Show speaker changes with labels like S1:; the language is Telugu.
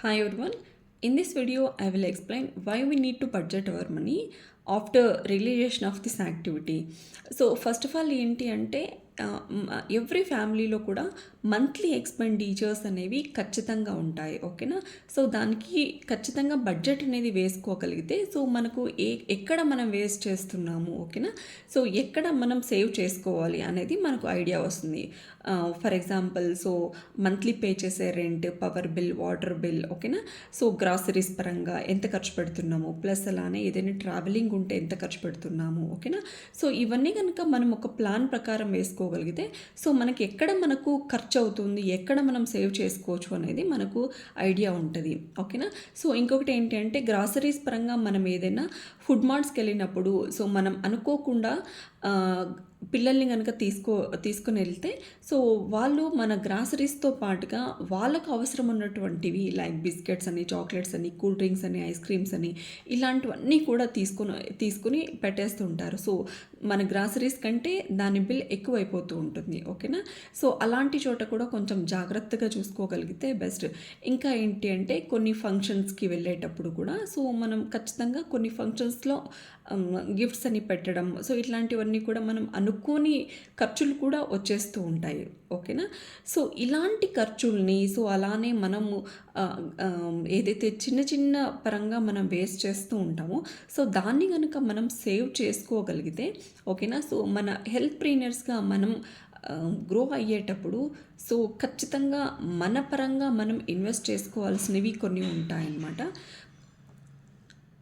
S1: Hi everyone. In this video, I will explain why we need to budget our money after realization of this activity. So first of all ఏంటి అంటే ఎవ్రీ ఫ్యామిలీలో కూడా మంత్లీ ఎక్స్పెండిచర్స్ అనేవి ఖచ్చితంగా ఉంటాయి. ఓకేనా. సో దానికి ఖచ్చితంగా బడ్జెట్ అనేది వేసుకోగలిగితే సో మనకు ఎక్కడ మనం వేస్ట్ చేస్తున్నాము, ఓకేనా. సో ఎక్కడ మనం సేవ్ చేసుకోవాలి అనేది మనకు ఐడియా వస్తుంది. For example so monthly pay చేసే rent, power bill, water bill, ఓకేనా. సో గ్రాసరీస్ పరంగా ఎంత ఖర్చు పెడుతున్నాము, ప్లస్ అలానే ఏదైనా ట్రావెలింగ్ ఉంటే ఎంత ఖర్చు పెడుతున్నాము, ఓకేనా. సో ఇవన్నీ కనుక మనం ఒక ప్లాన్ ప్రకారం వేసుకోగలిగితే సో మనకి ఎక్కడ మనకు ఖర్చు అవుతుంది, ఎక్కడ మనం సేవ్ చేసుకోవచ్చు అనేది మనకు ఐడియా ఉంటుంది, ఓకేనా. సో ఇంకొకటి ఏంటి అంటే గ్రాసరీస్ పరంగా మనం ఏదైనా ఫుడ్ మార్ట్స్కి వెళ్ళినప్పుడు సో మనం అనుకోకుండా పిల్లల్ని కనుక తీసుకుని వెళ్తే సో వాళ్ళు మన గ్రాసరీస్తో పాటుగా వాళ్ళకు అవసరం ఉన్నటువంటివి లైక్ బిస్కెట్స్ అని, చాక్లెట్స్ అని, కూల్ డ్రింక్స్ అని, ఐస్ క్రీమ్స్ అని ఇలాంటివన్నీ కూడా తీసుకుని పెట్టేస్తుంటారు. సో మన గ్రాసరీస్ కంటే దాని బిల్ ఎక్కువైపోతూ ఉంటుంది, ఓకేనా. సో అలాంటి చోట కూడా కొంచెం జాగ్రత్తగా చూసుకోగలిగితే బెస్ట్. ఇంకా ఏంటి అంటే కొన్ని ఫంక్షన్స్కి వెళ్ళేటప్పుడు కూడా సో మనం ఖచ్చితంగా కొన్ని ఫంక్షన్స్లో గిఫ్ట్స్ అని పెట్టడం సో ఇట్లాంటివన్నీ కూడా మనం అనుకోని ఖర్చులు కూడా వచ్చేస్తూ ఉంటాయి, ఓకేనా. సో ఇలాంటి ఖర్చుల్ని సో అలానే మనము ఏదైతే చిన్న చిన్న పరంగా మనం వేస్ట్ చేస్తూ ఉంటామో సో దాన్ని కనుక మనం సేవ్ చేసుకోగలిగితే, ఓకేనా. సో మన హెల్త్ ప్రీనియర్స్గా మనం గ్రో అయ్యేటప్పుడు సో ఖచ్చితంగా మన పరంగా మనం ఇన్వెస్ట్ చేసుకోవాల్సినవి కొన్ని ఉంటాయన్నమాట.